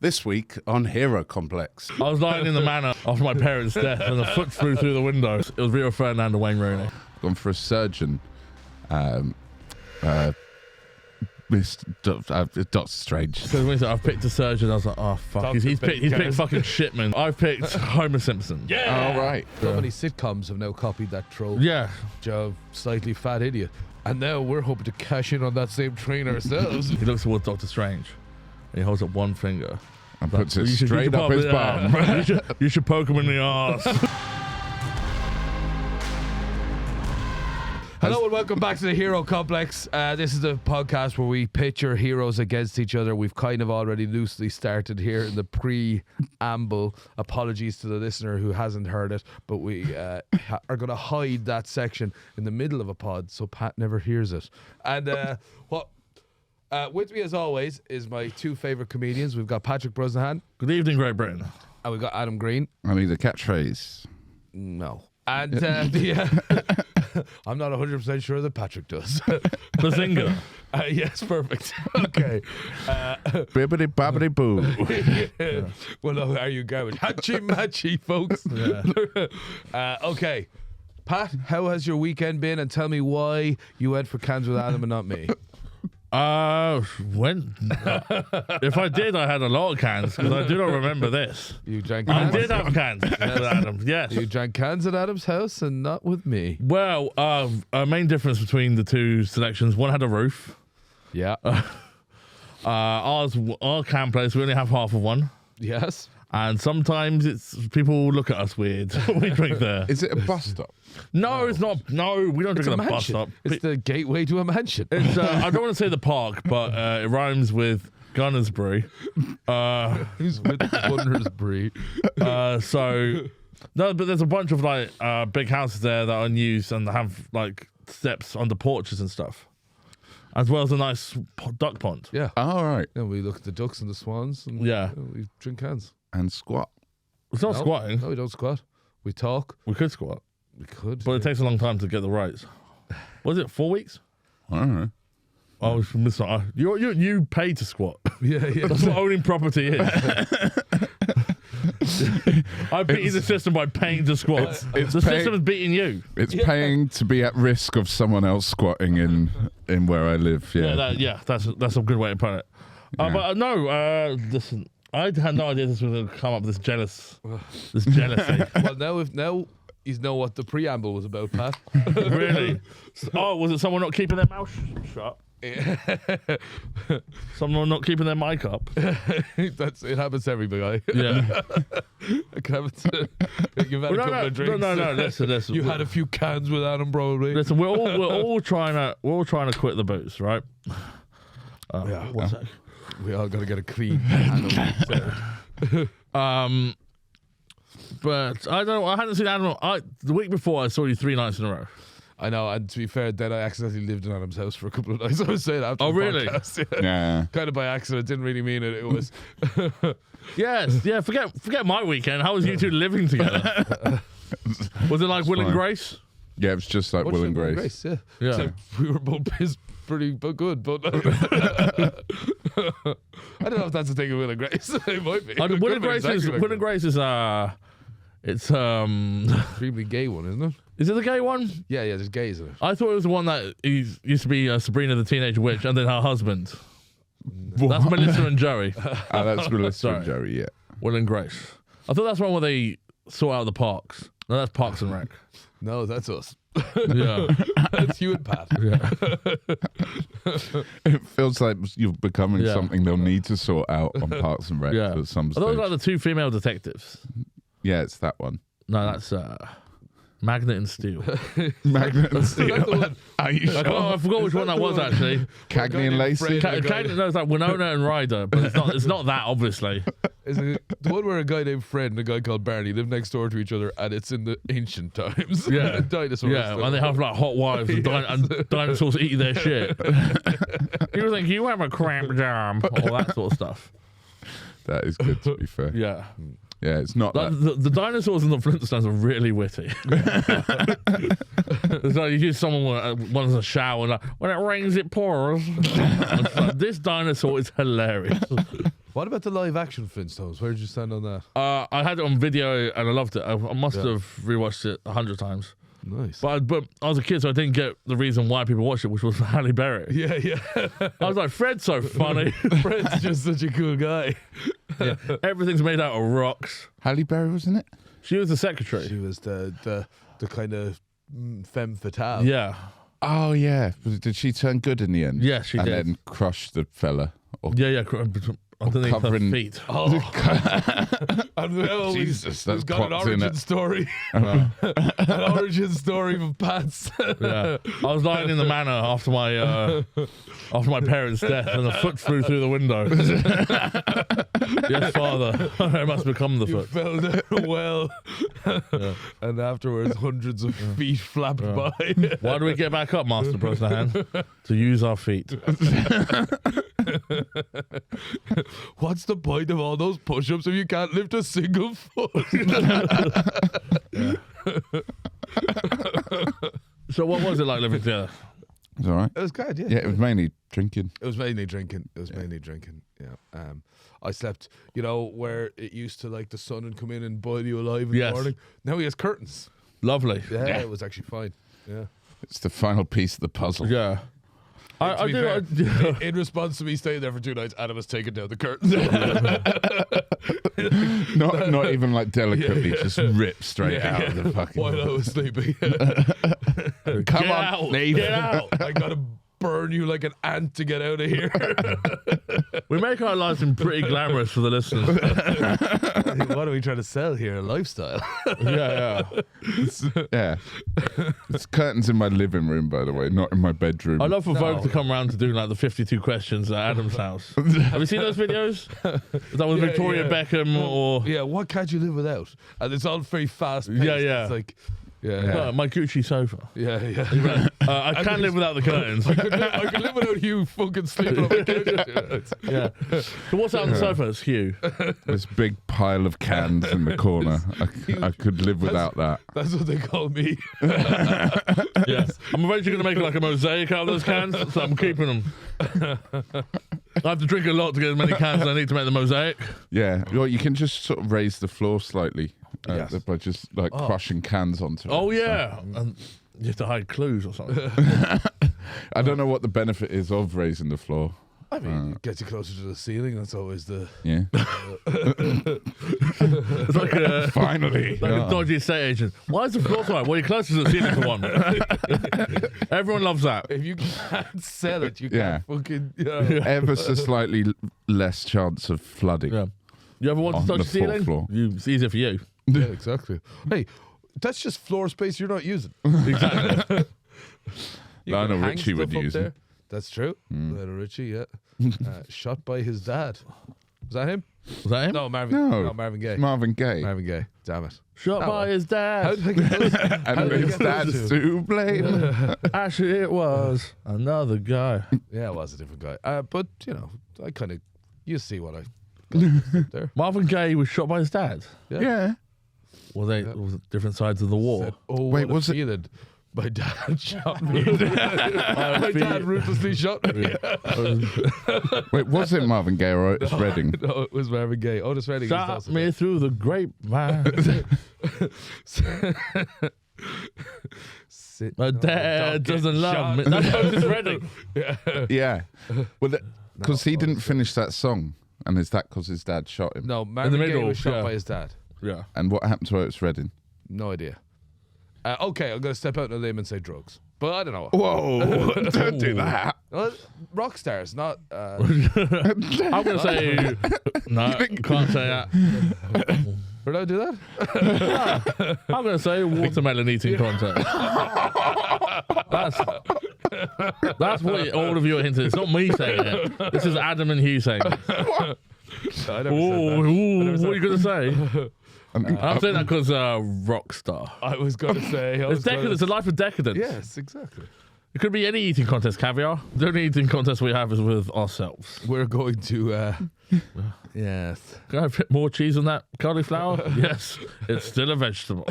This week on Hero Complex. I was lying in the manor after my parents' death and a foot flew through the window. It was Rio Ferdinand and Wayne Rooney. Gone for a surgeon. Doctor Strange. Because when he said, I've picked a surgeon, I was like, oh, fuck. He's picked fucking Shipman. I've picked Homer Simpson. Yeah. All right. So many sitcoms have now copied that trope. Yeah. Joe, slightly fat idiot. And now we're hoping to cash in on that same train ourselves. He looks towards Doctor Strange and he holds up one finger. And puts it straight up his bum. You should poke him in the arse. Hello and welcome back to the Hero Complex. This is a podcast where we pitch our heroes against each other. We've kind of already loosely started here in the preamble. Apologies to the listener who hasn't heard it, but we are going to hide that section in the middle of a pod so Pat never hears it. And with me as always is my two favourite comedians. We've got Patrick Brosnahan. Good evening, Great Britain. And we've got Adam Green. I need a catchphrase. No. And I'm not 100% sure that Patrick does. Bazinga. Yes, perfect. Okay. Bibbidi babbidi boo. Yeah. Well, no, are you garbage? Hatchy matchy, folks. Yeah. Okay. Pat, how has your weekend been? And tell me why you went for cans with Adam and not me. If I did, I had a lot of cans because I do not remember this. You drank I cans? did have cans with Adam, yes. You drank cans at Adam's house and not with me. Well, a main difference between the two selections, one had a roof. Yeah. Our can place, we only have half of one. Yes. And sometimes people look at us weird when we drink there. Is it a bus stop? No, it's not. No, we don't drink at a bus stop. It's the gateway to a mansion. It's, I don't want to say the park, but it rhymes with Gunnersbury. Who's with Gunnersbury? No, but there's a bunch of like big houses there that are unused and have like steps on the porches and stuff, as well as a nice duck pond. Yeah. All right. And we look at the ducks and the swans and Yeah. we drink cans. And squat. It's not squatting. No, we don't squat. We talk. We could squat, We could. but it takes a long time to get the rights. Was it 4 weeks? I don't know. I was missing. You pay to squat. Yeah. That's what owning property is. I beat the system by paying to squat. The system is beating you. It's paying to be at risk of someone else squatting in where I live. Yeah. That's a good way to put it. Yeah. But listen, I had no idea this was going to come up. This jealousy. Well, now you know what the preamble was about, Pat. Really? Oh, was it someone not keeping their mouth shut? Someone not keeping their mic up? It happens to everybody. Yeah. It can happen to, you've had a couple of drinks. No. Listen. You had a few cans with Adam, probably. Listen, we're all trying to quit the booze, right? Yeah. One sec. We all got to get a clean. But I don't know. I hadn't seen Adam. The week before, I saw you 3 nights in a row. I know, and to be fair, then I accidentally lived in Adam's house for a couple of nights. I was saying after the really? podcast. Yeah. Kind of by accident. Didn't really mean it. It was. Yes. Yeah. Forget my weekend. How was you two living together? Was it like Will and Grace? Yeah, it was just like Will and Grace. Yeah. Yeah. Except we were both pissed pretty good, but I don't know if that's the thing of Will and Grace. It might be. Will and Grace is it's extremely gay one, isn't it? Is it the gay one? Yeah, there's gays in it. I thought it was the one that used to be Sabrina the Teenage Witch and then her husband. What? That's Melissa and Joey. Oh, that's Melissa Sorry. and Joey, yeah. Will and Grace. I thought that's one where they sort out the parks. No, that's Parks and Rec. No, that's us. Yeah. That's you and Pat. Yeah. It feels like you're becoming something they'll need to sort out on Parks and Rec at some I stage. thought it was like the 2 female detectives. Yeah, it's that one. No, that's Magnet and Steel. Magnet and Steel. That's the one. Are you sure? I forgot which one that was actually. Cagney and Lacey? No, it's like Winona and Ryder, but it's not that, obviously. Is it the one where a guy named Fred and a guy called Barney live next door to each other, and it's in the ancient times? Yeah. Dinosaurs. Yeah, and they have like hot wives and dinosaurs eat their shit. You think you have a cramp jam, all that sort of stuff. That is good, to be fair. Yeah. Yeah, it's not that. The dinosaurs in the Flintstones are really witty. It's like you hear someone wants a shower and like, when it rains it pours. It's like, this dinosaur is hilarious. What about the live action Flintstones? Where did you stand on that? I had it on video and I loved it. I must have rewatched it 100 times. Nice. But I was a kid, so I didn't get the reason why people watched it, which was Halle Berry. Yeah. I was like, Fred's so funny. Fred's just such a cool guy. Yeah. Everything's made out of rocks. Halle Berry was in it? She was the secretary. She was the kind of femme fatale. Yeah. Oh, yeah. Did she turn good in the end? Yeah, she did. And then crush the fella? Or Yeah. Underneath covering- her feet. Oh. Jesus, that's got an clocked in origin it. story. An origin story of Pats. Yeah. I was lying in the manor after my parents' death, and a foot flew through the window. Yes, father. I must become the You foot. fell down a well, and afterwards hundreds of feet flapped by. Why do we get back up, Master Brosnahan? To use our feet. What's the point of all those push-ups if you can't lift a single foot? So what was it like living together? It's all right. It was good, yeah. Yeah, it was mainly drinking. It was mainly drinking. Yeah. I slept, where it used to like the sun would come in and boil you alive in the Yes. morning. Now he has curtains. Lovely. Yeah, it was actually fine. Yeah. It's the final piece of the puzzle. Yeah. To be fair, in response to me staying there for 2 nights, Adam has taken down the curtains. Not even like delicately, just rip straight out of the fucking. While I was sleeping. Come Get on, out. Nate. Get out. I gotta burn you like an ant to get out of here. We make our lives seem pretty glamorous for the listeners. What are we trying to sell here? A lifestyle. Yeah. Yeah. It's curtains in my living room, by the way, not in my bedroom. I'd love for Vogue to come around to do like the 52 questions at Adam's house. Have you seen those videos? Is that with Victoria Beckham or... Yeah, what can't you live without? And it's all very fast paced. Yeah. It's like, My Gucci sofa. yeah. I can't live without the curtains. I could live whout you fucking sleeping on my couch. Yeah. So what's out on the sofa? It's Hugh. This big pile of cans in the corner. I could live without that. That's what they call me. Yes. I'm eventually going to make like a mosaic out of those cans, so I'm keeping them. I have to drink a lot to get as many cans as I need to make the mosaic. Yeah. Well, you can just sort of raise the floor slightly by just like crushing cans onto it. Oh, yeah. And you have to hide clues or something. I don't know what the benefit is of raising the floor. I mean, it gets you closer to the ceiling. That's always the... Yeah. It's like a... Finally. Like a dodgy estate agent. Why is the floor so high? Well, you're closer to the ceiling for one. Everyone loves that. If you can't sell it, you Yeah. can't fucking... Ever so slightly less chance of flooding. Yeah. You ever want to On touch the the ceiling? floor. It's easier for you. Yeah, exactly. Hey, that's just floor space you're not using. Exactly. You Lionel can hang Richie would stuff up use there. it. That's true. Lionel Richie, yeah. Shot by his dad. Was that him? Was that him? No, Marvin. No. No, Marvin Gaye. Marvin Gaye. Marvin Gaye. Damn it. Shot by his How dad. did I get those? And did I his get those dad's two? to blame. Actually, it was another guy. Yeah, it was a different guy. But, I kind of... You see what I got there. Marvin Gaye was shot by his dad. Yeah. Was it different sides of the war? Said, oh, Wait, what was a it- feeling. My dad shot me. My dad ruthlessly shot me. Wait, was it Marvin Gaye or Otis Redding? No, it was Marvin Gaye. Otis Redding. Shot me through the grapevine. My dad doesn't love me. That's Otis Redding. Yeah. Well, because he didn't finish that song. And is that because his dad shot him? No, Marvin Gaye middle, was shot yeah. by his dad. Yeah. And what happened to Otis Redding? No idea. Okay, I'm going to step out on a limb and say drugs. But I don't know. Whoa, don't do that. Well, rock stars, not... I'm going to say... No, can't say that. Did I do that? I'm going to say watermelon eating contest. That's what all of you are hinting. It's not me saying it. This is Adam and Hugh saying it. I never What are you going to say? I'm I'm saying that because rock star. I was going to say... It's decadent. It's a life of decadence. Yes, exactly. It could be any eating contest, caviar. The only eating contest we have is with ourselves. We're going to. Yes. Can I fit more cheese on that cauliflower? Yes. It's still a vegetable.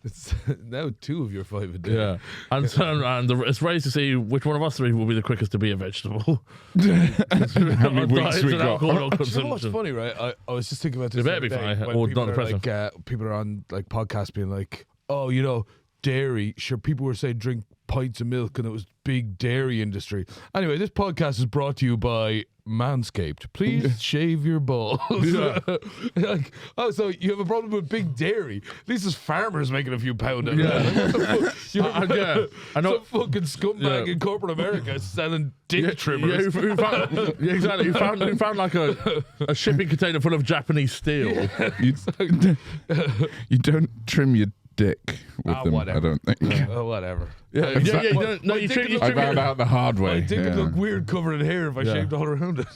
It's now 2 of your 5 a day. Yeah. And it's raised to see which one of us 3 will be the quickest to be a vegetable. How many weeks we got? You know what's funny, right? I was just thinking about this. It better be funny, or not depressing. People are on like podcasts being like, oh, you know, dairy. Sure, people were saying drink pints of milk and it was big dairy industry. Anyway, this podcast is brought to you by Manscaped. Please shave your balls. Yeah. Like, oh, so you have a problem with big dairy? At least there's farmers making a few pound. Yeah. I know. Some fucking scumbag in corporate America selling dick trimmers. Who exactly. Who found like a shipping container full of Japanese steel. You don't trim your dick with them, whatever. I don't think. Whatever. You trim I found out the hard way. My dick would look weird covered in hair if I shaved all around it.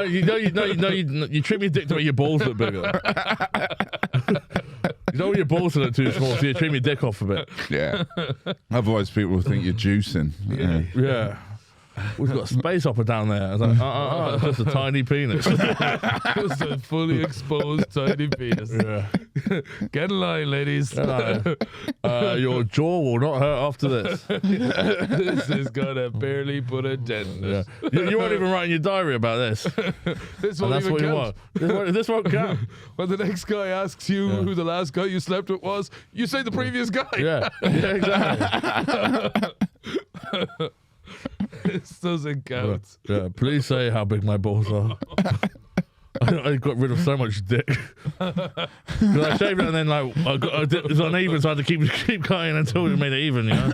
You trim your dick to make your balls look bigger. You don't want your balls to look too small, so you trim your dick off a bit. Yeah. Otherwise, people will think you're juicing. Yeah. We've got a space opera down there. I was like, it's just a tiny penis. Just a fully exposed tiny penis. Yeah. Get in line, ladies. Your jaw will not hurt after this. This is gonna barely put a dent in it. Yeah. You weren't even writing your diary about this. This won't even count. This won't count. When the next guy asks you who the last guy you slept with was, you say the previous guy. Yeah exactly. This doesn't count. Yeah, please say how big my balls are. I got rid of so much dick. Because I shaved it and then like it was uneven, so I had to keep cutting until it made it even, you know?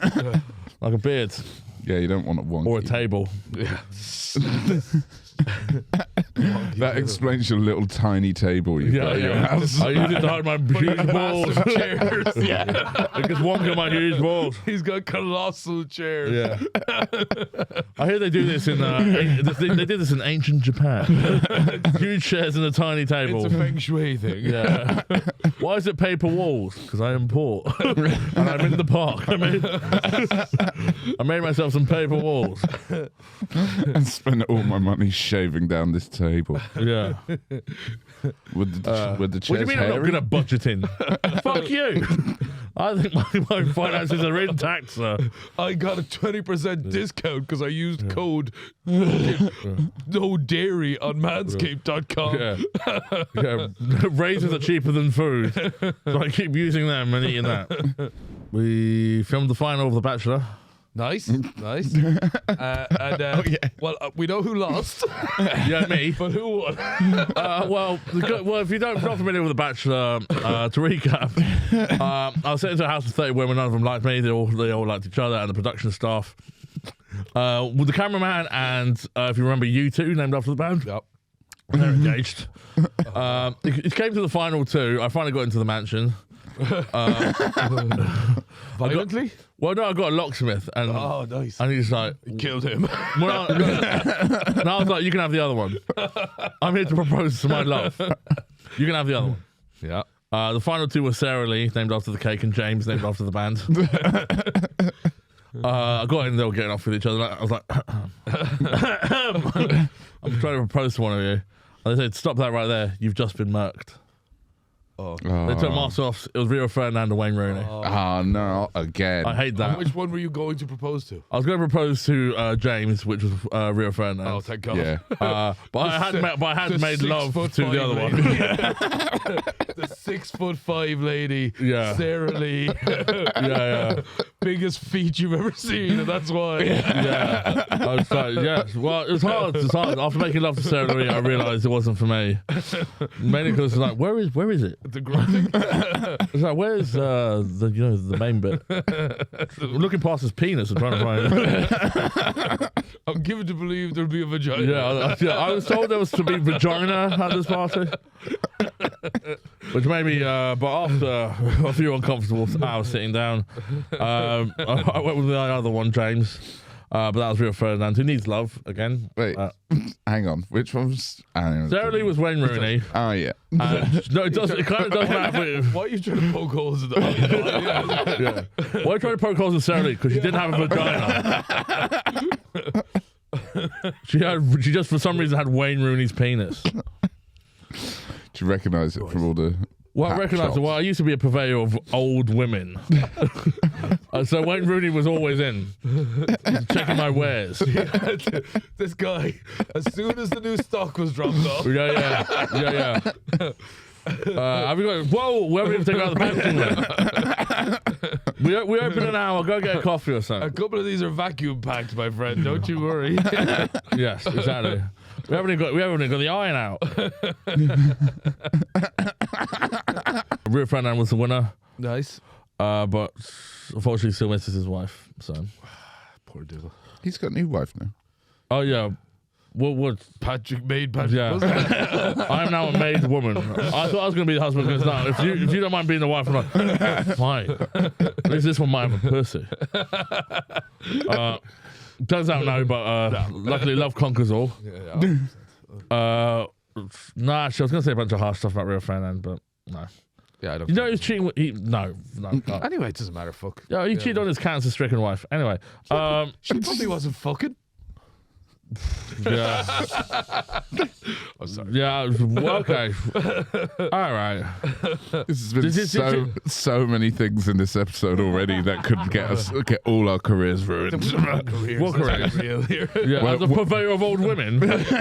Like a beard. Yeah, you don't want it wonky. Or a table. Yeah. That explains your little tiny table you've got at your house. I use it to hide my huge balls. Chairs. Yeah. It gets wonky my huge balls. He's got colossal chairs. Yeah. I hear they do this in they did this in ancient Japan. Huge chairs and a tiny table. It's a feng shui thing. Yeah. Why is it paper walls? Because I am poor. And I'm in the park. I made myself some paper walls. And spent all my money shaving down this table. Yeah. With the What do chairs you mean hairy? I'm not going to budget in? Fuck you. I think my finances are intact, sir. I got a 20% discount because I used code no dairy on manscaped.com. Yeah. Razors are cheaper than food. So I keep using them and eating that. We filmed the final of The Bachelor. Nice. Well, we know who lost. Yeah, me. But who won? If you're not familiar with The Bachelor, to recap, I was sent into a house of 30 women. None of them liked me. They all liked each other and the production staff. With the cameraman and, if you remember, U2, named after the band. Yep. They're engaged. It came to the final 2. I finally got into the mansion. Violently? I got a locksmith, and nice. And he's like, You killed him. and I was like, you can have the other one. I'm here to propose to my love. You can have the other one. Yeah. The final 2 were Sarah Lee, named after the cake, and James, named after the band. I got in, they were getting off with each other. I was like, I'm trying to propose to one of you. And they said, stop that right there. You've just been murked. They took masks off. It was Rio Ferdinand and Wayne Rooney. Oh, no, again. I hate that. Which one were you going to propose to? I was going to propose to James, which was Rio Ferdinand. Oh, thank God. Yeah. But I had made love to the other one. The 6'5" lady, Yeah. Sarah Lee. Yeah. Biggest feet you've ever seen, and that's why. Yeah. I was like, yes. Well, it was hard. After making love to Sarah Lee, I realised it wasn't for me. Mainly because it's like, where is it? The grunting. It's like, where's the main bit? I'm looking past his penis and trying to find it. I'm given to believe there'll be a vagina. Yeah, I was told there was to be vagina at this party. Which made me, but after a few uncomfortable hours sitting down, I went with the other one, James. But that was Rio Ferdinand, who needs love again. Wait, hang on. Which one was? Sarah Lee was Wayne Rooney. Oh yeah. No, it does. It kind of does matter. Why are you trying to poke holes in the? Yeah. Why are you trying to poke holes in Sarah Lee? Because she didn't have a vagina. She just for some reason had Wayne Rooney's penis. Do you recognise it from all the? Well, I recognise it. Well, I used to be a purveyor of old women. So Wayne Rooney was always in, checking my wares. This guy, as soon as the new stock was dropped off. Yeah. Have you got? Whoa, where are we going to take out the packaging? We open an hour. Go get a coffee or something. A couple of these are vacuum packed, my friend. Don't you worry. Yes, exactly. We haven't even got the iron out. Rio Ferdinand was the winner. Nice. But unfortunately still misses his wife. So Poor devil. He's got a new wife now. oh yeah. What? Patrick. Yeah. I'm now a made woman. I thought I was going to be the husband because now, if you don't mind being the wife, I'm like, fine. At least this one might have a pussy. Turns out no, but luckily love conquers all. Nah, actually, I was going to say a bunch of harsh stuff about Rio Ferdinand, but no. Yeah, I don't. You know he was cheating with... No. Anyway, it doesn't matter. Fuck. Yeah, he cheated on his cancer-stricken wife. Anyway. She probably wasn't fucking. Yeah. I'm sorry. Yeah, well, okay. All right. This has been so many things in this episode already that could get all our careers ruined. What career? Real here. Yeah, Well, as a purveyor of old women. If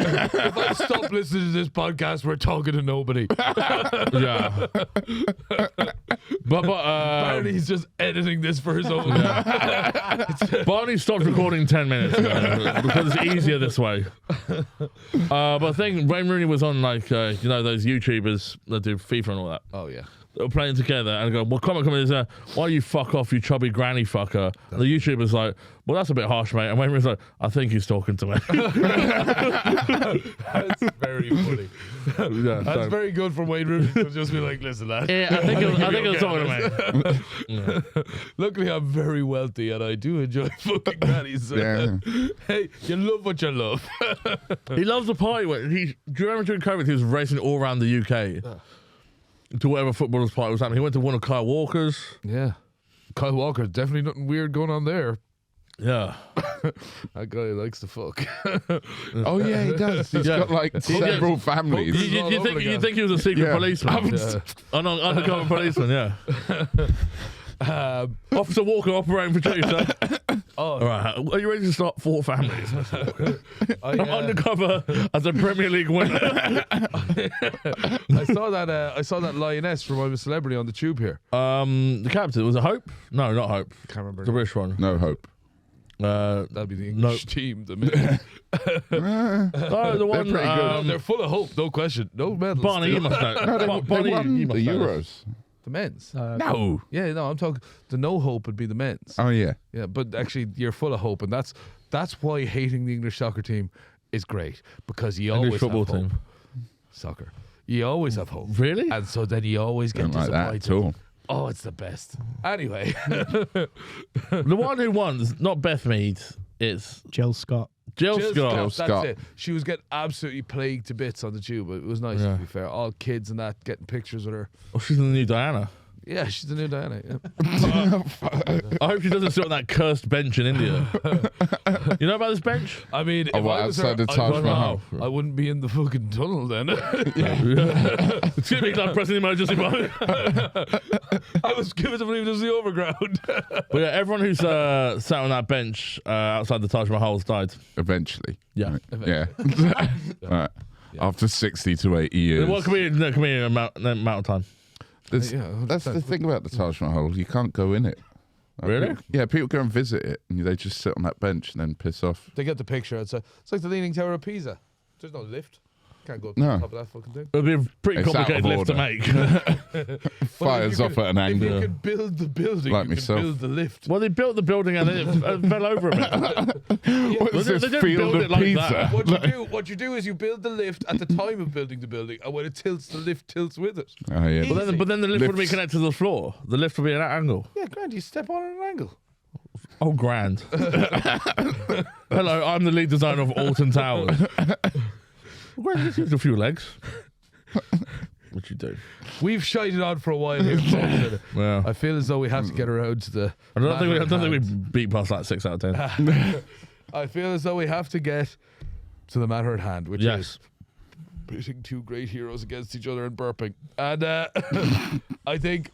I stop listening to this podcast, we're talking to nobody. Yeah. But Apparently he's just editing this for his own. Barney stopped recording 10 minutes ago because it's easier this way. But I think Wayne Rooney was on like those YouTubers that do FIFA and all that. Oh yeah. They were playing together and go, well, comment is why do you fuck off, you chubby granny fucker? And the YouTuber's like, well, that's a bit harsh, mate. And Wayne Rooney's like, I think he's talking to me. That's very funny. Yeah, That's very good for Wayne Rooney to just be like, listen, lad. Yeah, I think it was talking to me. Yeah. Luckily, I'm very wealthy and I do enjoy fucking grannies. So Yeah. Hey, you love what you love. He loves the party. Do you remember during COVID, he was racing all around the UK to whatever footballers' party was happening. He went to one of Kyle Walker's. Yeah. Kyle Walker, definitely nothing weird going on there. Yeah. That guy likes to fuck. Oh yeah, he does. He's got like several families. You think he was a secret policeman? An undercover policeman, yeah. Officer Walker operating producer. All right, are you ready to start 4 families? I'm undercover as a Premier League winner. I saw that lioness from I'm a Celebrity on the tube here. The captain was it Hope? No, not Hope. Can't remember. The British one. No hope. That'd be the English team. The men. The one. They're pretty good. They're full of hope, no question. No medals. Barney, you must know. No, they won you the must know. Euros. The men's. No. Yeah, no, I'm talking. The no hope would be the men's. Oh yeah. Yeah, but actually, you're full of hope, and that's why hating the English soccer team is great, because you always English football have hope. team. Soccer. You always have hope. Really? And so then you always get Don't like disappointed. that at all. Oh, it's the best. Anyway. The one who won is not Beth Mead. It's Jill Scott. Jill Scott. That's Scott. it. She was getting absolutely plagued to bits on the tube, but it was nice, to be fair. All kids and that getting pictures with her. Oh, she's the new Diana. Yeah, she's the new Diana. Yeah. I hope she doesn't sit on that cursed bench in India. You know about this bench? I mean, if Oh, what, I was outside her, the Taj Mahal? I wouldn't be in the fucking tunnel then. Excuse me, I'm pressing the emergency button. I was given to believe it was the overground. But yeah, everyone who's sat on that bench outside the Taj Mahal has died. Eventually. Yeah. Yeah. Right. After 60 to 80 years. What can be an amount of time? That's the thing about the Taj Mahal. You can't go in it. Like, Really? Yeah, people go and visit it, and they just sit on that bench and then piss off. They get the picture. It's like the Leaning Tower of Pisa. There's no lift. Can't go up to No. the top of that fucking thing. It would be a pretty It's out complicated of lift to order. make. Fires off at an If you angle. can build the building, Like you myself. can build the lift. Well, they built the building and then it fell over a bit. What is They this didn't field build of it like pizza? that. What you do is you build the lift at the time of building the building, and when it tilts, the lift tilts with it. Oh yeah. But then the lift would be Lifts. connected to the floor. The lift would be at that angle. Yeah, grand. You step on at an angle. Oh, grand. Hello, I'm the lead designer of Alton Towers. Well, just use a few legs. What you do? We've shited on for a while here. Well, I feel as though we have to get around to the. I don't think we beat past like 6 out of 10. I feel as though we have to get to the matter at hand, which is pitting two great heroes against each other and burping. And I think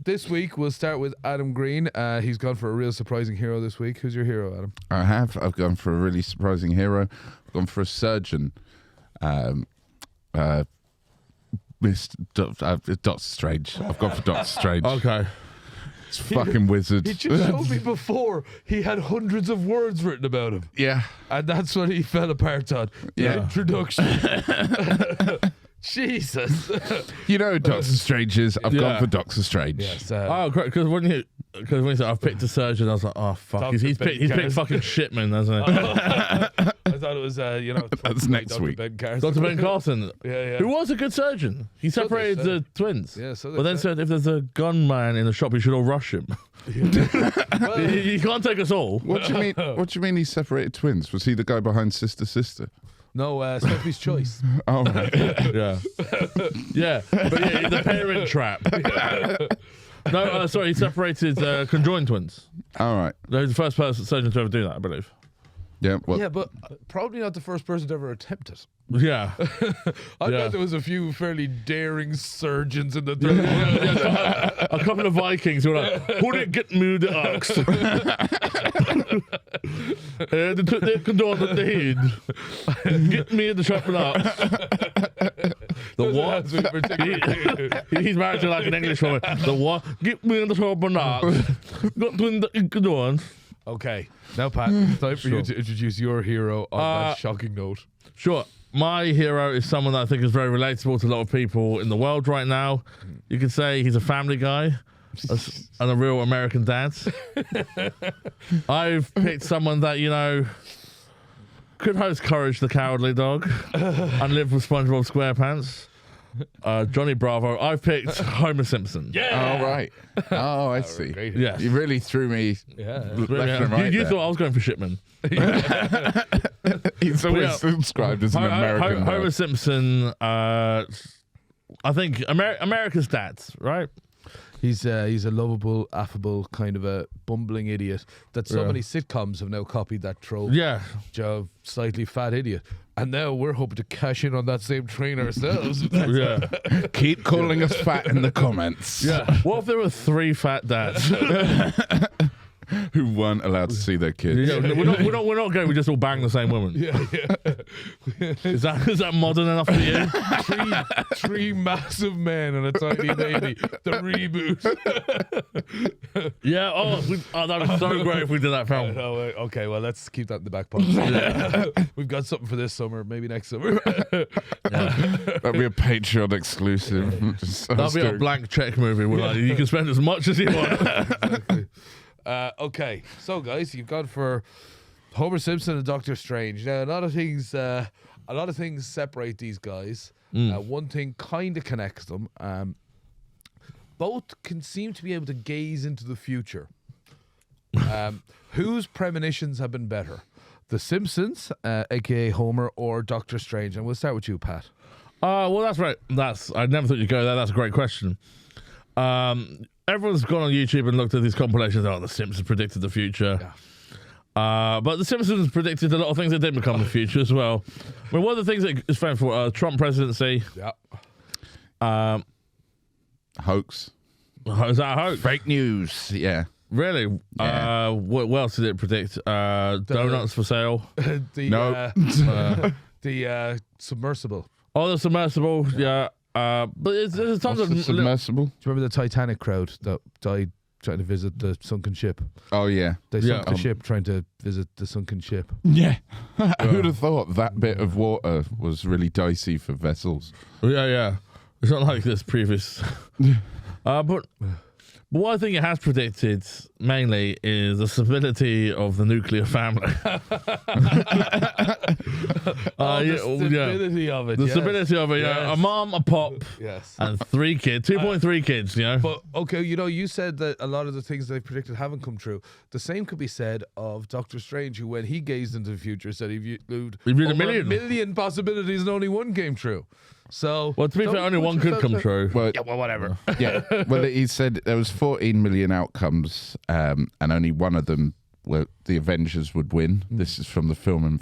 this week we'll start with Adam Green. He's gone for a real surprising hero this week. Who's your hero, Adam? I've gone for a really surprising hero. I've gone for a surgeon. Doctor Strange. I've gone for Doctor Strange. Okay. It's fucking wizard. He just showed me before he had hundreds of words written about him. Yeah. And that's what he fell apart on. The introduction. Jesus. You know who Doctor Strange is? I've gone for Doctor Strange. Yes. Oh, great. Because when you said I've picked a surgeon, I was like, oh, fuck. He's picked fucking Shipman, hasn't he? I thought it was, That's next Dr. week. Ben Carson. Dr. Ben Carson. Yeah. Who was a good surgeon. He separated the twins. Yeah, so But then said if there's a gunman in the shop, you should all rush him. Well, You can't take us all. What do you mean? What do you mean he separated twins? Was he the guy behind Sister Sister? no, Sophie's Choice. Oh, right. Yeah. Yeah. But yeah, the parent trap. No, sorry, he separated conjoined twins. All right. He's the first surgeon to ever do that, I believe. Yeah. Well, Yeah, but probably not the first person to ever attempt it. Yeah. I Yeah. thought there was a few fairly daring surgeons in the third world. A couple of Vikings who were like, who did get me the ox? They took their condom at the head. Get me the chopping ox. The what? He's married to like an English woman. The what? Get me the chopping ox. Got to the condom. Okay, now Pat, it's time for you to introduce your hero on that shocking note. Sure. My hero is someone that I think is very relatable to a lot of people in the world right now. You could say he's a family guy and a real American dad. I've picked someone that, could host Courage the Cowardly Dog and live with SpongeBob SquarePants. Johnny Bravo. I've picked Homer Simpson. Yeah. oh, right. Oh, I see. Great. Yes. You really threw me left and right. You there. thought I was going for Shipman. He's always described as an American. Homer Simpson, I think America's dads, right? He's a lovable, affable, kind of a bumbling idiot that so many sitcoms have now copied that trope. Yeah. Of slightly fat idiot. And now we're hoping to cash in on that same train ourselves. Yeah. Keep calling us fat in the comments. Yeah. What if there were 3 fat dads? Who weren't allowed to see their kids. Yeah, we're not going. We just all bang the same woman. Yeah. Is that modern enough for you? Three massive men and a tiny baby. The reboot. Yeah. That was so great if we did that film. Okay, well, let's keep that in the back pocket. We've got something for this summer, maybe next summer. That'll be a Patreon exclusive. That'll be a blank check movie. Where you can spend as much as you want. Exactly. Okay, so guys, you've gone for Homer Simpson and Doctor Strange. Now, a lot of things separate these guys. One thing kind of connects them. Both can seem to be able to gaze into the future. Whose premonitions have been better? The Simpsons, aka Homer, or Doctor Strange? And we'll start with you, Pat. Well, that's right. I never thought you'd go there. That's a great question. Everyone's gone on YouTube and looked at these compilations. The Simpsons predicted the future. Yeah. But the Simpsons predicted a lot of things that didn't become the future as well. I mean, one of the things that is famous for Trump presidency. Yeah. Hoax. Is that a hoax? Fake news. Yeah. Really? Yeah. What else did it predict? Donuts for sale. The submersible. Oh, the submersible. Yeah. But there's tons of submersible. Do you remember the Titanic crowd that died trying to visit the sunken ship? Oh yeah, They sunk the ship trying to visit the sunken ship. Yeah. Who'd have thought that bit of water was really dicey for vessels? Yeah. It's not like this previous. But But what I think it has predicted mainly is the stability of the nuclear family. The stability of it. The stability of it, a mom, a pop, and 3 kids, 2.3 kids, But, okay, you said that a lot of the things they've predicted haven't come true. The same could be said of Doctor Strange, who, when he gazed into the future, said he viewed a million possibilities and only one came true. So, well, to be fair, only one could come true. Well, whatever. Yeah. Well, he said there was 14 million outcomes, and only one of them were the Avengers would win. This is from the film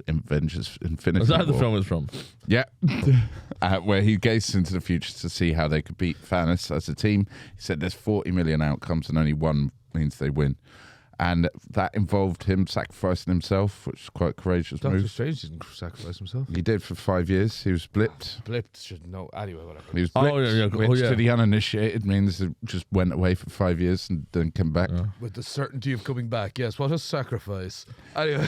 Avengers Infinity Is that War. the film is from? Yeah. Where he gazed into the future to see how they could beat Thanos as a team. He said there's 40 million outcomes and only one means they win. And that involved him sacrificing himself, which is quite a courageous Doctor move. Strange didn't sacrifice himself. He did for 5 years. He was blipped. Blipped should know. Anyway, whatever. He was blipped, which yeah. to the uninitiated means it just went away for 5 years and then came back. With the certainty of coming back. Yes, what a sacrifice. Anyway.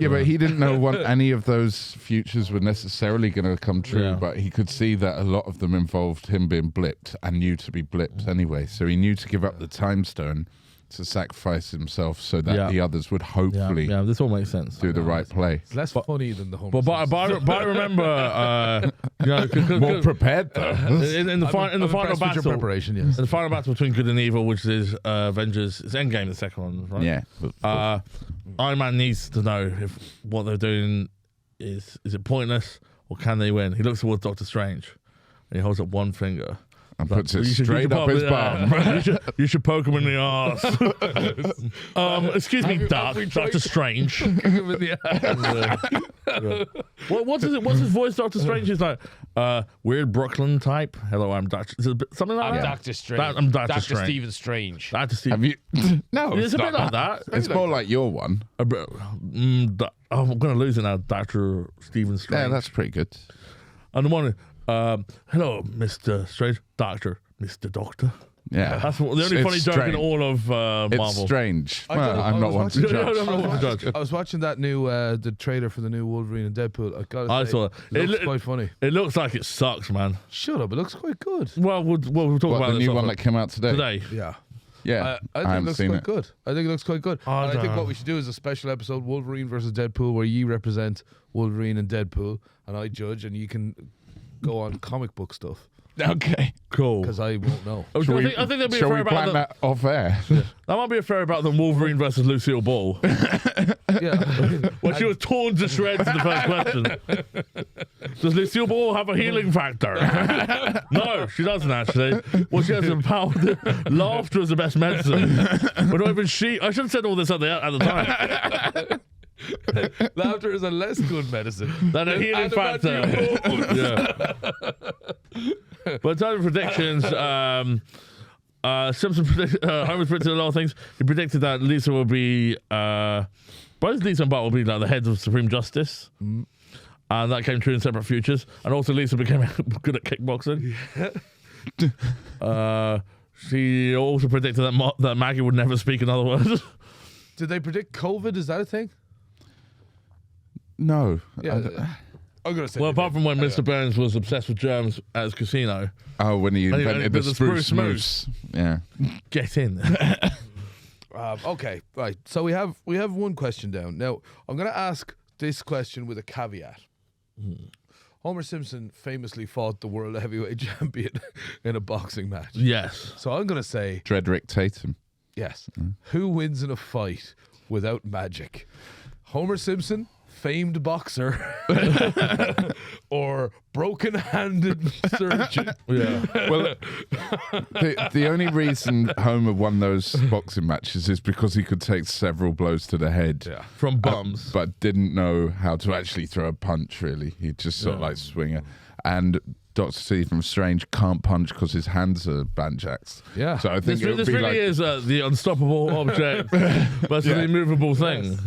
Yeah, but he didn't know any of those futures were necessarily going to come true, but he could see that a lot of them involved him being blipped and knew to be blipped anyway. So he knew to give up the time stone to sacrifice himself so that the others would hopefully this all makes sense. do the right play. It's less funny than the home. But I remember, More prepared though. in the final battle, preparation, yes. in the final battle between good and evil, which is Avengers, it's Endgame, the second one, right? Yeah. Iron Man needs to know if what they're doing is it pointless or can they win. He looks towards Doctor Strange and he holds up one finger. And puts it straight up his bum. You should poke him in the arse. Excuse me, Doctor Strange. What's his voice, Doctor Strange? He's like, weird Brooklyn type. Hello, I'm Doctor. Something like that. Doctor Strange. I'm Doctor Dr. Strange. Stephen Strange. Dr. Steve. Have you? No, It's a bit not like that. It's more like your one. I'm going to lose it now, Dr. Stephen Strange. Yeah, that's pretty good. And the one, hello, Mr. Strange. Mr. Doctor. Yeah. That's the only funny joke in all of Marvel. It's strange. Well, I'm not one to judge. I was watching that new the trailer for the new Wolverine and Deadpool. I saw it. It looks quite funny. It looks like it sucks, man. Shut up! It looks quite good. Well, we'll talk about the new one that came out today. Yeah. Yeah, I think it looks quite good. I think it looks quite good. I think what we should do is a special episode, Wolverine versus Deadpool, where you represent Wolverine and Deadpool, and I judge, and you can go on comic book stuff. Okay, cool. Because I won't know. I think there'll be a fair about that off air. That might be a fair about the Wolverine versus Lucille Ball. Yeah. When she was torn to shreds in the first question. Does Lucille Ball have a healing factor? No, she doesn't actually. Well, she has the power. Laughter is the best medicine. But not even she. I should have said all this at the time. Laughter is a less good medicine than a healing factor. Yeah. But in terms of predictions, Simpson Homer's predicted a lot of things. He predicted that Lisa will be both Lisa and Bart will be like the heads of Supreme Justice. And that came true in separate futures. And also Lisa became good at kickboxing. She also predicted that Maggie would never speak another word. Did they predict COVID? Is that a thing? No. Yeah. I'm gonna say. Well, apart from when Mr. Burns was obsessed with germs at his casino. Oh, when he invented the spruce moose. Yeah. Get in. Okay, right. So we have one question down. Now, I'm going to ask this question with a caveat. Homer Simpson famously fought the world heavyweight champion in a boxing match. Yes. So I'm going to say... Dredrick Tatum. Yes. Who wins in a fight without magic? Homer Simpson, famed boxer, or broken-handed surgeon? Yeah. Well, the only reason Homer won those boxing matches is because he could take several blows to the head from bums, but didn't know how to actually throw a punch. Really, he just sort of like swing it. And Dr. Stephen Strange can't punch because his hands are banjacks. Yeah. So I think this really is the unstoppable object versus the immovable thing.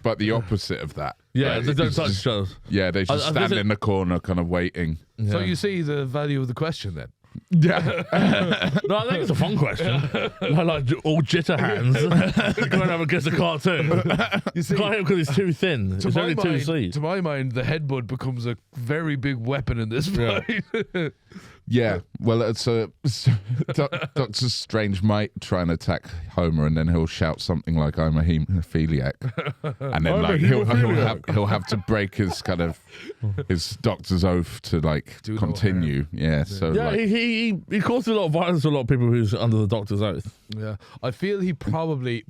But the opposite of that. Yeah, they don't touch each other. Yeah, they just stand in the corner kind of waiting. Yeah. So you see the value of the question then? Yeah. No, I think it's a fun question. like all jitter hands. Going over against a cartoon. You see, can't because it's too thin. It's only 2 seats. To my mind, the headbutt becomes a very big weapon in this fight. Yeah, well, Doctor Strange might try and attack Homer, and then he'll shout something like, "I'm a hemophiliac," and then like he'll have to break his kind of his doctor's oath to like continue. Yeah, so yeah, like, he caused a lot of violence to a lot of people who's under the doctor's oath. Yeah, I feel he probably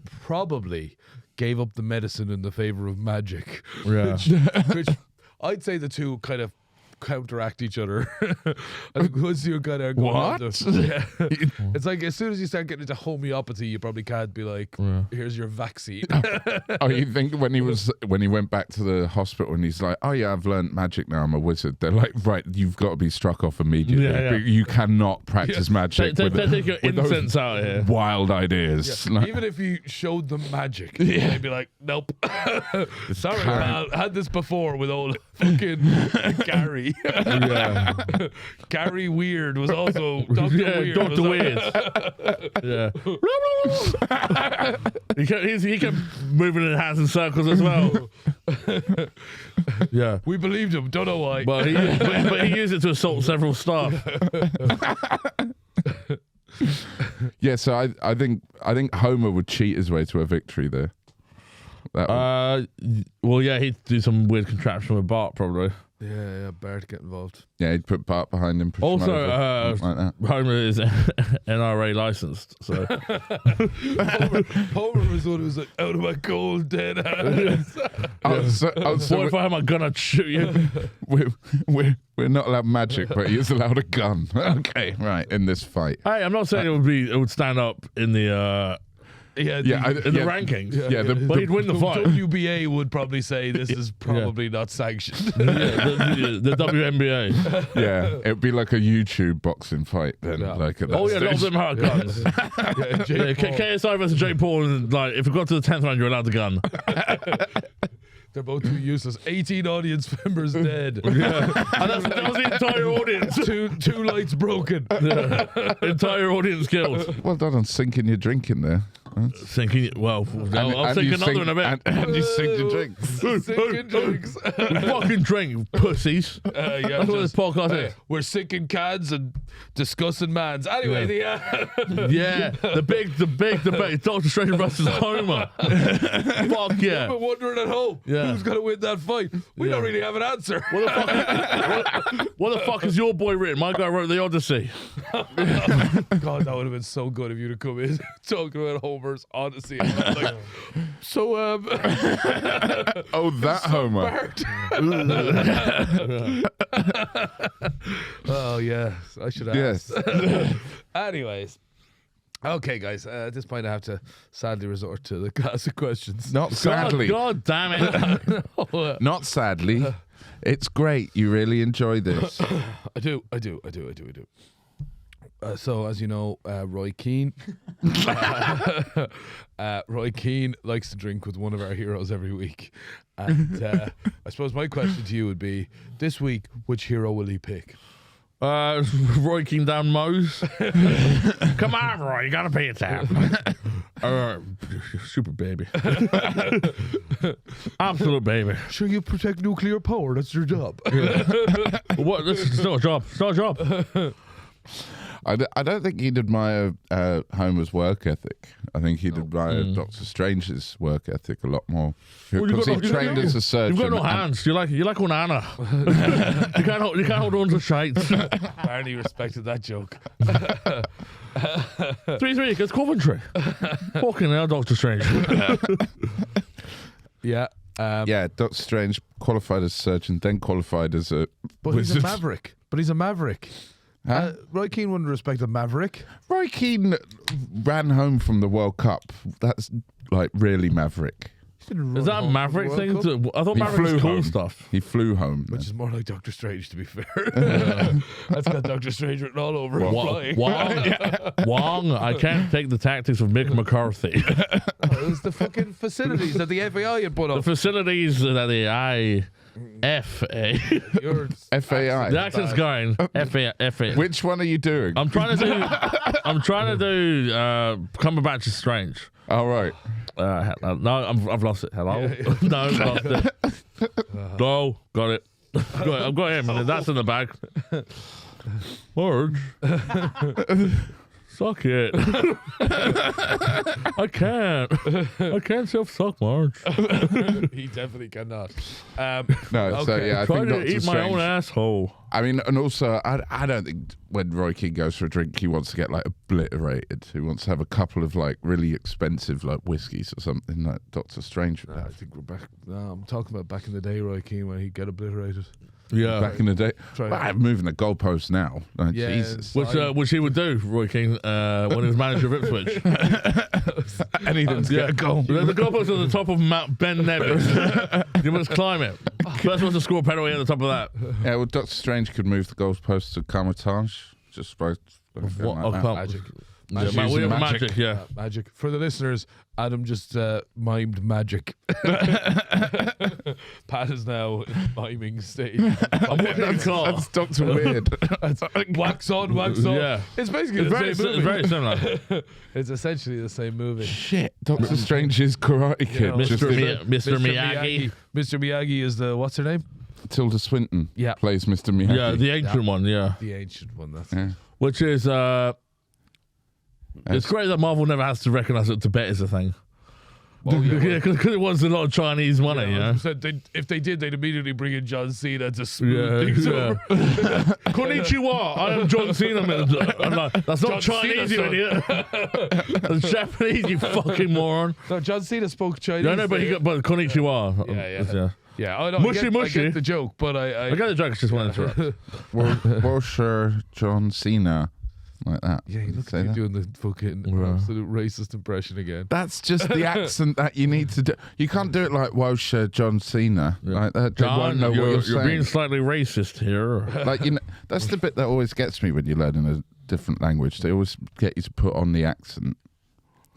gave up the medicine in the favor of magic. Yeah, which I'd say the two kind of counteract each other. I think once you kind of yeah. It's like as soon as you start getting into homeopathy, you probably can't be like, here's your vaccine. Oh, you think when he went back to the hospital and he's like, oh yeah, I've learned magic now, I'm a wizard. They're like, right, you've got to be struck off immediately. Yeah. You cannot practice magic. Take your incense out of here. Wild ideas. Yeah. Even if you showed them magic, they'd be like, nope. Sorry, pal. Had this before with old fucking Gary. Yeah. Gary Weird was also Dr. Weird. Dr. Weird. Yeah. he kept moving in hands in circles as well. Yeah. We believed him. Don't know why. But he used it to assault several staff. Yeah, so I think Homer would cheat his way to a victory there. Well, yeah, he'd do some weird contraption with Bart probably. Yeah, Bart get involved. Yeah, he'd put Bart behind him. Also, like that. Homer is NRA licensed, so Homer was the one who was like, out of my cold dead hands. What if I have my gun, I'd shoot you. We're not allowed magic, but he is allowed a gun. Okay, right, in this fight. Hey, I'm not saying it would stand up in the in the rankings. But he'd win the fight. WBA would probably say this is probably not sanctioned. The WNBA. Yeah, it'd be like a YouTube boxing fight then. Yeah. Like none of them have guns. KSI versus Jake Paul, and like if we got to the 10th round, you're allowed the gun. They're both too useless. 18 audience members dead. Yeah. And that was the entire audience. Two lights broken. Yeah. Entire audience killed. Well done on sinking your drink in there. Sinking, well, I'll sink another in a bit. And you sink your drinks. Sinking drinks. We fucking drink, pussies. That's what this podcast is. We're sinking cans and discussing mans. Anyway, the big debate. Doctor Strange versus Homer. Fuck yeah. I've been wondering at home who's going to win that fight. We don't really have an answer. What the fuck is your boy written? My guy wrote The Odyssey. God, that would have been so good if you'd have come in talking about Homer's Odyssey. Like, so, oh, that Homer. Oh, yes. I should ask. Yes. Anyways. Okay, guys. At this point, I have to sadly resort to the classic questions. Not sadly. God damn it. No. Not sadly. It's great. You really enjoy this. I do. So, as you know, Roy Keane. Roy Keane likes to drink with one of our heroes every week. And I suppose my question to you would be, this week, which hero will he pick? Roy Keane down Moe's. Come on, Roy, you gotta pay a tab. Super baby. Absolute baby. Sure, you protect nuclear power. That's your job. What? This is not a job. It's not a job. I don't think he'd admire Homer's work ethic. I think he'd admire Doctor Strange's work ethic a lot more. Because he trained as a surgeon. You've got no hands. You're like Onana. you can't hold on to shite. Barney respected that joke. 3-3 against Coventry. Fucking hell, Doctor Strange. Yeah. Doctor Strange qualified as a surgeon, then qualified as a wizard. He's a maverick. Huh? Roy Keane wouldn't respect a maverick. Roy Keane ran home from the World Cup. That's like really maverick. Is that a maverick thing? I thought Maverick was cool stuff. He flew home. Which is more like Doctor Strange, to be fair. That's got Doctor Strange written all over it. Wong, I can't take the tactics of Mick McCarthy. It was the fucking facilities that the FAI had put up. The facilities that the FAI. The accent's going. FAI. Which one are you doing? I'm trying to do Cumberbatch is Strange. All right. No, I've lost it. Hello? No, I've lost it. No, got it. I've got him, and that's in the bag. Marge. Suck it. I can't self-suck, Marge. He definitely cannot. No, so yeah, I Try think to Doctor eat my Strange. own asshole. I mean, and also, I don't think when Roy Keane goes for a drink, he wants to get like obliterated. He wants to have a couple of like really expensive like whiskeys or something like Doctor Strange would I have. think we're back. No, I'm talking about back in the day, Roy Keane, when he'd get obliterated. Yeah. Back in the day, Try- well, I'm moving the goalposts now. Like, Yeah, Jesus, Which he would do, Roy Keane, when he was manager of Ipswich. anything to get a goal. There's a goalpost on the top of Mount Ben Nevis. You must climb it. First one to score a penalty at the top of that. Yeah, well, Doctor Strange could move the goalposts to Carmitage just by What? like that. Magic. Yeah, Using we have magic. magic, yeah. Magic. For the listeners, Adam just mimed magic. Pat is now in miming stage. That's Doctor Weird. Wax on, wax on. Yeah. It's basically It's the very, same movie. very similar. It's essentially the same movie. Shit, Doctor Strange's Karate Kid. know, just Mr. did- Mr. Miyagi. Mr. Miyagi is the, what's her name? Tilda Swinton Yeah. plays Mr. Miyagi. Yeah, the ancient one, yeah. The ancient one. That's Yeah. Which is, it's great that Marvel never has to recognize that Tibet is a thing. Oh, Yeah, because it was a lot of Chinese money, you know? If they did, they'd immediately bring in John Cena to Yeah, smooth things yeah. over. Konnichiwa, I am John Cena. I'm like, that's not John Chinese, Cena, you idiot. That's Japanese, you fucking moron. No, John Cena spoke Chinese. Yeah, I know, but Konnichiwa. Yeah. Yeah, I know. Mushy, I mushy. get the joke, but I got the joke, it's just one interrupt. Sir John Cena, like that. Yeah, you look Say at you that. doing the fucking Yeah. absolute racist impression again. That's just the accent that you need to do. You can't do it like Welsh John Cena. Like that. They John, won't know what you're you're being saying. slightly racist here. Like, you know, that's the bit that always gets me when you're learning a different language. They always get you to put on the accent,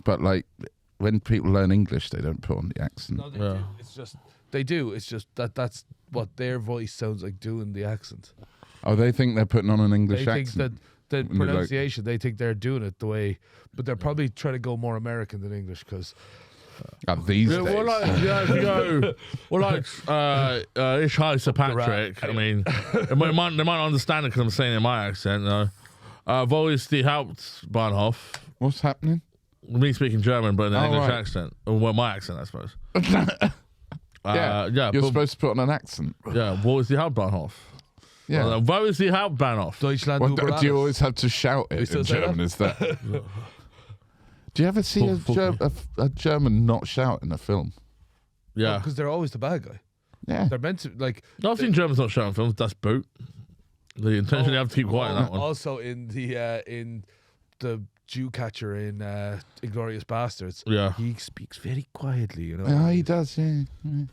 but like when people learn English, they don't put on the accent. No, they Yeah. do. It's just they do. It's just that's what their voice sounds like doing the accent. Oh, they think they're putting on an English They think accent. that the When they're like- pronunciation, they think they're doing it the way, but they're probably trying to go more American than English because These Yeah, days. well, like, yeah, if you go, well, like, Ish Hi Sir Patrick. I mean, they might understand it because I'm saying it in my accent. Wo ist die Hauptbahnhof? What's happening? Me speaking German, but in an English right. accent. Well, my accent, I suppose. Yeah, yeah, you're but- supposed to put on an accent. Yeah, wo ist die Hauptbahnhof? Yeah. Wo ist die Hauptbahnhof? Deutschland. What, über do you alles. always have to shout We it still in say German? Is that? Do you ever see a German not shout in a film? Yeah. Because they're always the bad guy. Yeah. They're meant to like. No, I've seen Germans not shouting films. That's boot. They intentionally have to keep quiet in that one. Also in the Jew catcher in Inglourious Bastards. Yeah. He speaks very quietly, you know. Yeah, he does. Yeah.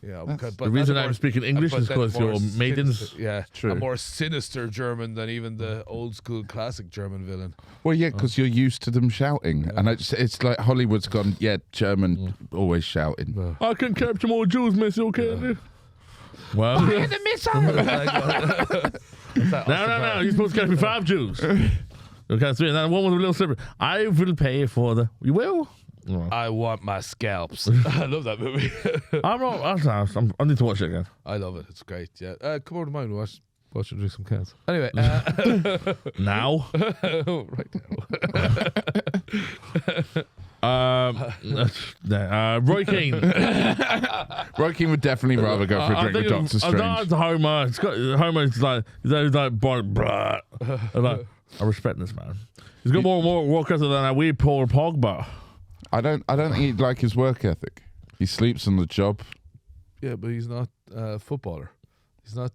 Yeah, That's- but The reason that's a I'm speaking English but is that's because more you're maidens. sinister- Yeah, True. a more sinister German than even the old school classic German villain. Well, yeah, because you're used to them shouting, and it's like Hollywood's gone. Yeah, German always shouting. I can capture more Jews, missile, can't you? Well, no. You're supposed to catch me 5 Jews. Okay, 3. And then one with a little slipper. I will pay for the. You will? No. I want my scalps. I love that movie. I need to watch it again. I love it. It's great. Yeah, come over to mine. Watch and drink some cans. Anyway, Now? right now. Roy Keane. Roy Keane would definitely rather go for a drink with Doctor Strange. Homer. Homer's like, he's like, blah. Like, I respect this man. He's got more work ethic than a wee Paul Pogba. I don't think he'd like his work ethic. He sleeps on the job. Yeah, but he's not a footballer. He's not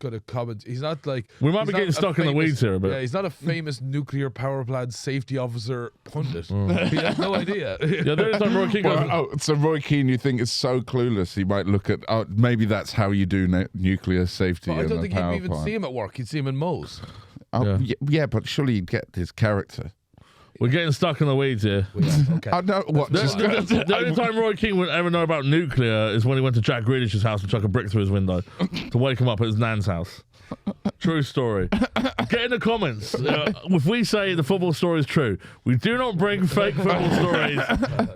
got a comment. He's not like. We might he's be not getting a stuck in the weeds here a bit. Yeah, he's not a famous nuclear power plant safety officer pundit. He has no idea. Yeah, there is time Roy Keane goes, So Roy Keane, you think is so clueless, he might look at. Oh, maybe that's how you do nuclear safety. But I in don't a think power you'd even plant. see him at work. You'd see him in Moe's. Oh, yeah, but surely he'd get his character. we're getting stuck in the weeds here. Okay. I know what. The only time Roy Keane would ever know about nuclear is when he went to Jack Grealish's house and chucked a brick through his window to wake him up at his nan's house. True story. Get in the comments. If we say the football story is true, we do not bring fake football stories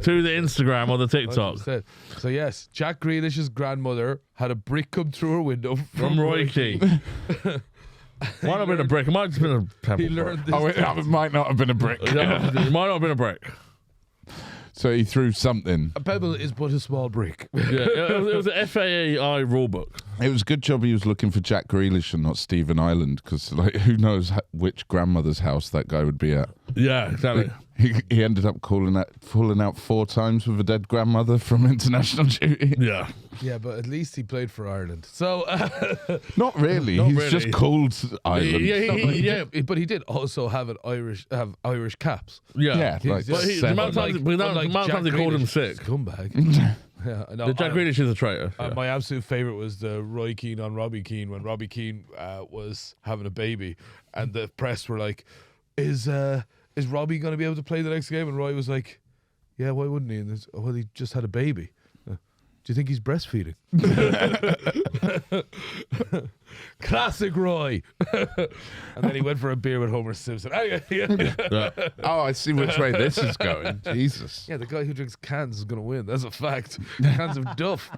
to the Instagram or the TikTok. 100%. So yes, Jack Grealish's grandmother had a brick come through her window From Roy Keane. Might not have been a brick. It might have just been a pebble. He learned this. It might not have been a brick. It might not have been a brick. So he threw something. A pebble is but a small brick. Yeah, it was an FAI rule book. It was a good job he was looking for Jack Grealish and not Stephen Ireland, because like who knows which grandmother's house that guy would be at. Yeah, exactly. He ended up falling out 4 times with a dead grandmother from international duty. Yeah. Yeah, but at least he played for Ireland. So Not really. Not He's really. just called Ireland. Yeah, but he did also have Irish caps. yeah. Yeah, like But the seven. amount of times they called him sick. Scumbag. Yeah, no, The Jack Grealish is a traitor. Yeah. My absolute favorite was the Roy Keane on Robbie Keane when Robbie Keane was having a baby, and the press were like, "Is Robbie going to be able to play the next game?" And Roy was like, "Yeah, why wouldn't he?" And well, he just had a baby. Do you think he's breastfeeding? Classic Roy. And then he went for a beer with Homer Simpson. Yeah. Oh, I see which way this is going. Jesus. Yeah, the guy who drinks cans is going to win. That's a fact. Cans of Duff.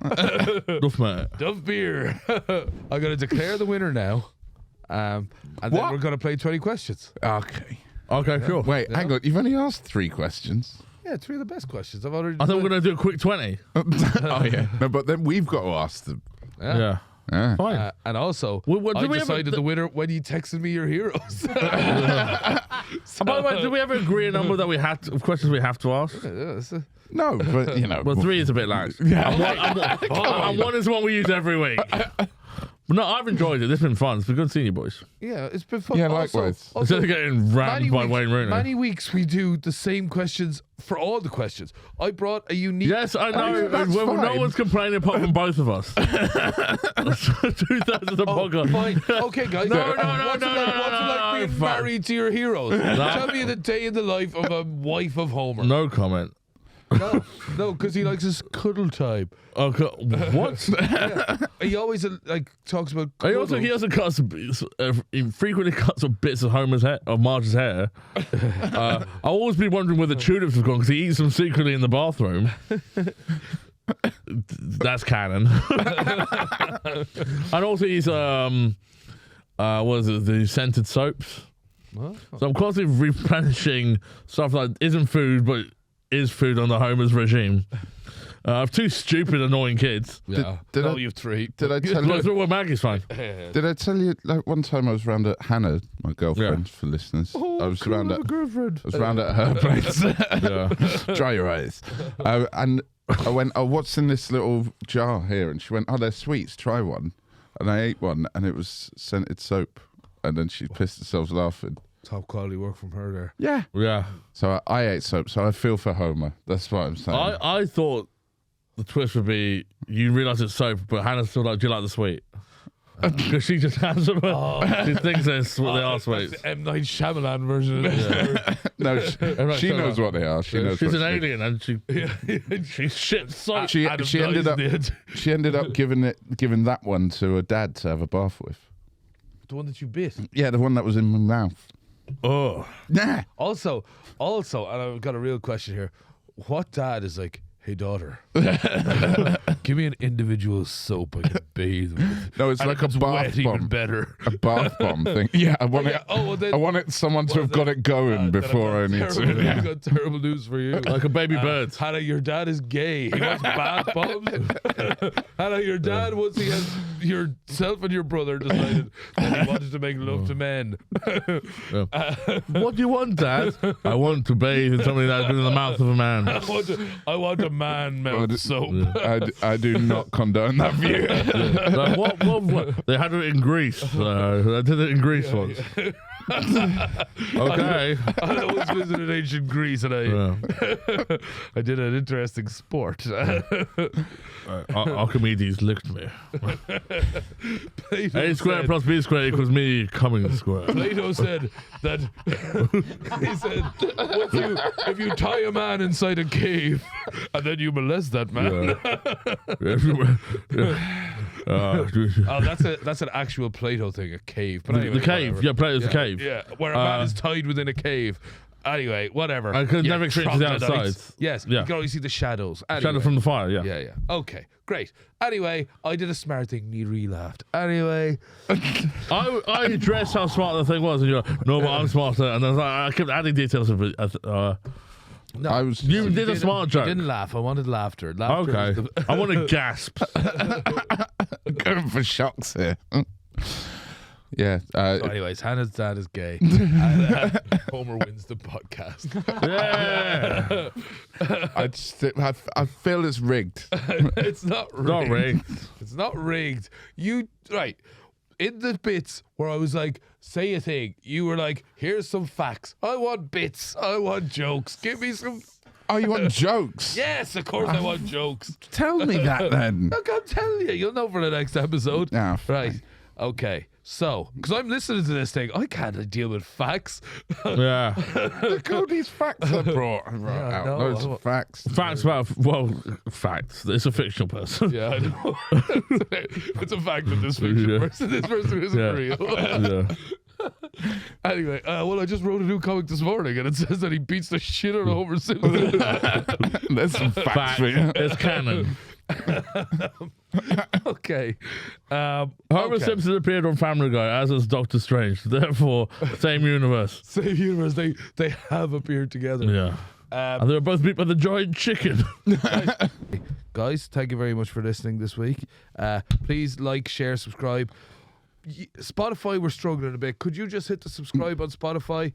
Duff, mate. Duff beer. I'm going to declare the winner now. And then What? we're going to play 20 questions. Okay. Okay, cool. Wait, hang on. You've only asked 3 questions. Yeah, 3 of the best questions. I've already. I thought we were going to do a quick 20. Oh, yeah. No, but then we've got to ask them. Yeah. Yeah. Fine. And also, Well, I did we ever- decided the winner when you texted me your heroes. By the way, did we ever agree a number that we had of questions we have to ask? No, but, you know. Well, 3 is a bit lax. And 1 is one we use every week. But no, I've enjoyed it. This has been fun. It's been good seeing you boys. Yeah, it's been fun. Yeah, Also- likewise. Instead of getting rammed by Wayne Rooney. Many weeks we do the same questions for all the questions. I brought a unique. Yes, I know. that's No fine. one's complaining apart from both of us. 2/3 of the podcast. Fine. Okay, guys. No, What's it like being fine. married to your heroes? Tell me the day in the life of a wife of Homer. No comment. No, because he likes his cuddle time. Okay, what? He always talks about. He also cuts. He frequently cuts up bits of Homer's hair, of Marge's hair. I've always been wondering where the tulips have gone because he eats them secretly in the bathroom. That's canon. And also he's what is it? The scented soaps. What? So I'm constantly replenishing stuff that isn't food but is food on the Homer's regime. I have 2 stupid, annoying kids. Yeah. Did I- you have 3. Did I tell Well, you? well, Maggie's fine. Did I tell you? Like one time, I was round at Hannah, my girlfriend, for listeners. I was round at. girlfriend. I was round at her place. Yeah. Dry your eyes. And I went, "Oh, what's in this little jar here?" And she went, "Oh, they're sweets. Try one." And I ate one, and it was scented soap. And then she pissed herself laughing. Top quality work from her there. Yeah. Yeah. So I ate soap. So I feel for Homer. That's what I'm saying. I thought the twist would be you realise it's soap, but Hannah's still like, "Do you like the sweet?" Because she just has them. She thinks they are sweets. The M. Night Shyamalan version of Yeah. No, she so knows what they are. She knows. She's what an she- alien and she shits soap. She Adam ended up. Dice did. She ended up giving that one to her dad to have a bath with. The one that you bit. Yeah, the one that was in my mouth. Oh. Nah. Also, and I've got a real question here. What dad is like, "Hey daughter, give me an individual soap I can bathe with." No, it's And like if a it's bath wet, even bomb. better. A bath bomb thing. Yeah, I want yeah. it. Oh, well, then- I wanted someone to have got it going before I need to. I've Yeah. got terrible news for you. Like a baby bird. Hannah, your dad is gay. He wants bath bombs. Hannah, your dad, once he has yourself and your brother decided that he wanted to make love to men. What do you want, Dad? I want to bathe in something that's been in the mouth of a man. I want a man mouth soap. I do not condone that view. Like, what? They had it in Greece. I did it in Greece once. Okay. I always visited ancient Greece and I did an interesting sport. Archimedes licked me. Plato A squared said- plus B squared equals me coming square. Plato said that he said if you tie a man inside a cave and then you molest that man, Oh, that's an actual Plato thing, a cave. But anyway, the cave. whatever. Yeah, Plato's a cave. Yeah, where a man is tied within a cave. Anyway, whatever. I could never experience the outside. Yes, Yeah. you can only see the shadows. Anyway. Shadow from the fire, yeah. Yeah. Okay, great. Anyway, I did a smart thing. Neary laughed. Anyway. I addressed how smart the thing was, and you're like, no, but I'm smarter. And I was like, I kept adding details of it. No, you did a smart joke. I didn't laugh. I wanted laughter. Laughter Okay. I want to gasp. Going for shocks here. Yeah. So anyways, Hannah's dad is gay. And, Homer wins the podcast. Yeah. I feel it's rigged. It's not rigged. Not rigged. It's not rigged. Right. In the bits where I was like, say a thing, you were like, here's some facts. I want bits. I want jokes. Give me some. Oh, you want jokes? Yes, of course I want jokes. Tell me that then. Look, I'm telling you. You'll know for the next episode. Yeah, right. Okay. So, because I'm listening to this thing, I can't deal with facts. Yeah. Look at all these facts I brought. I wrote out loads of facts. Facts about, facts. It's a fictional person. Yeah, I know. It's a fact that this person isn't real. Yeah. Anyway, well, I just wrote a new comic this morning, and it says that he beats the shit out of Homer Simpson. There's some facts for you. It's canon. Okay. Homer Simpson appeared on Family Guy, as has Doctor Strange. Therefore, same universe. Same universe. They have appeared together. Yeah. And they were both beat by the giant chicken. Guys, thank you very much for listening this week. Please like, share, subscribe. Spotify, we're struggling a bit. Could you just hit the subscribe on Spotify?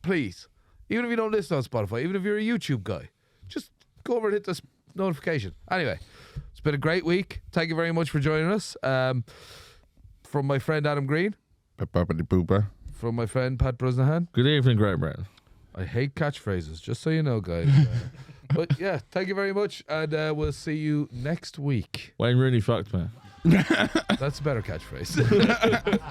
Please. Even if you don't listen on Spotify, even if you're a YouTube guy, just go over and hit the notification. Anyway, it's been a great week. Thank you very much for joining us. From my friend Adam Green. From my friend Pat Brosnahan. Good evening, Great Britain. I hate catchphrases, just so you know, guys. But yeah, thank you very much, and we'll see you next week. Wayne Rooney fucked me. That's a better catchphrase.